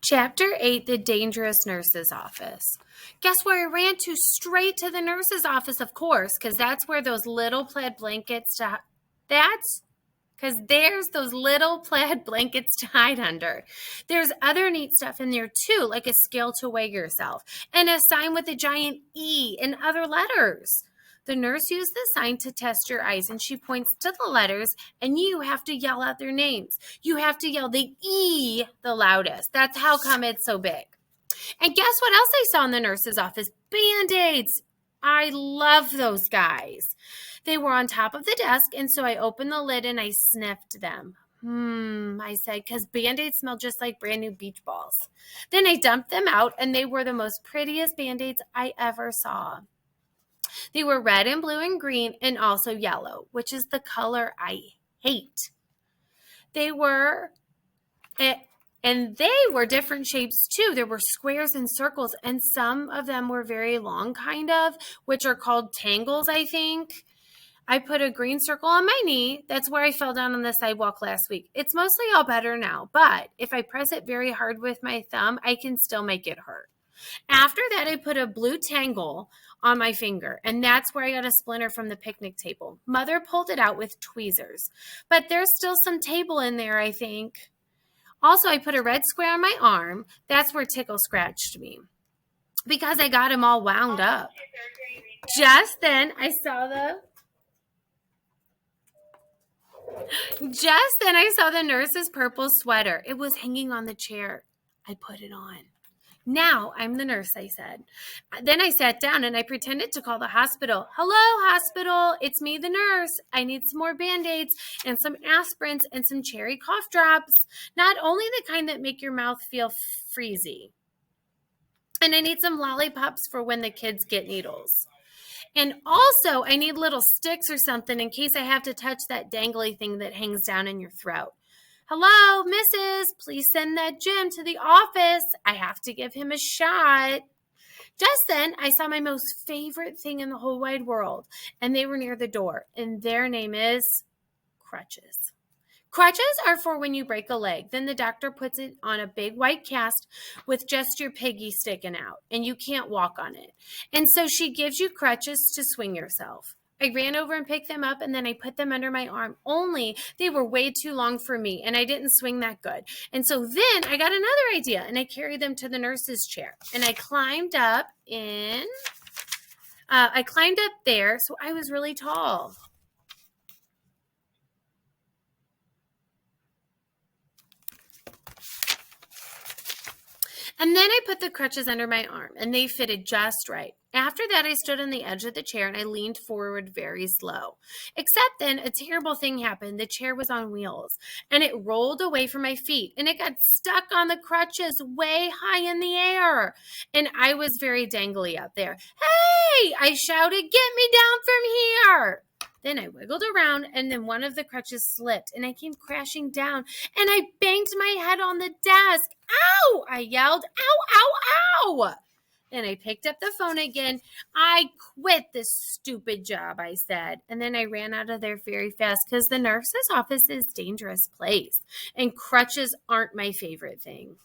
Chapter 8, The Dangerous Nurse's Office. Guess where I ran to? Straight to the nurse's office, of course, because that's where those little plaid blankets there's those little plaid blankets to hide under. There's other neat stuff in there too, like a scale to weigh yourself and a sign with a giant E and other letters. The nurse used the sign to test your eyes, and she points to the letters, and you have to yell out their names. You have to yell the E the loudest. That's how come it's so big. And guess what else I saw in the nurse's office? Band-Aids. I love those guys. They were on top of the desk, and so I opened the lid and I sniffed them. I said, because Band-Aids smell just like brand new beach balls. Then I dumped them out, and they were the most prettiest Band-Aids I ever saw. They were red and blue and green and also yellow, which is the color I hate. They were different shapes too. There were squares and circles, and some of them were very long, kind of, which are called tangles, I think. I put a green circle on my knee. That's where I fell down on the sidewalk last week. It's mostly all better now, but if I press it very hard with my thumb, I can still make it hurt. After that, I put a blue tangle on my finger, and that's where I got a splinter from the picnic table. Mother pulled it out with tweezers, but there's still some table in there, I think. Also, I put a red square on my arm. That's where Tickle scratched me because I got him all wound up. Just then, I saw the nurse's purple sweater. It was hanging on the chair. I put it on. Now I'm the nurse, I said. Then I sat down and I pretended to call the hospital. Hello, hospital. It's me, the nurse. I need some more Band-Aids and some aspirins and some cherry cough drops. Not only the kind that make your mouth feel freezy. And I need some lollipops for when the kids get needles. And also, I need little sticks or something in case I have to touch that dangly thing that hangs down in your throat. Hello, Mrs. Please send that Jim to the office. I have to give him a shot. Just then, I saw my most favorite thing in the whole wide world, and they were near the door, and their name is crutches. Crutches are for when you break a leg. Then the doctor puts it on a big white cast with just your piggy sticking out, and you can't walk on it. And so she gives you crutches to swing yourself. I ran over and picked them up, and then I put them under my arm, only they were way too long for me, and I didn't swing that good. And so then I got another idea, and I carried them to the nurse's chair, and I climbed up there, so I was really tall. And then I put the crutches under my arm, and they fitted just right. After that, I stood on the edge of the chair, and I leaned forward very slow. Except then, a terrible thing happened. The chair was on wheels, and it rolled away from my feet, and it got stuck on the crutches way high in the air. And I was very dangly out there. Hey! I shouted, get me down from here! Then I wiggled around, and then one of the crutches slipped, and I came crashing down, and I banged my head on the desk. Ow! I yelled, ow, ow, ow! Then I picked up the phone again. I quit this stupid job, I said. And then I ran out of there very fast because the nurse's office is a dangerous place, and crutches aren't my favorite thing.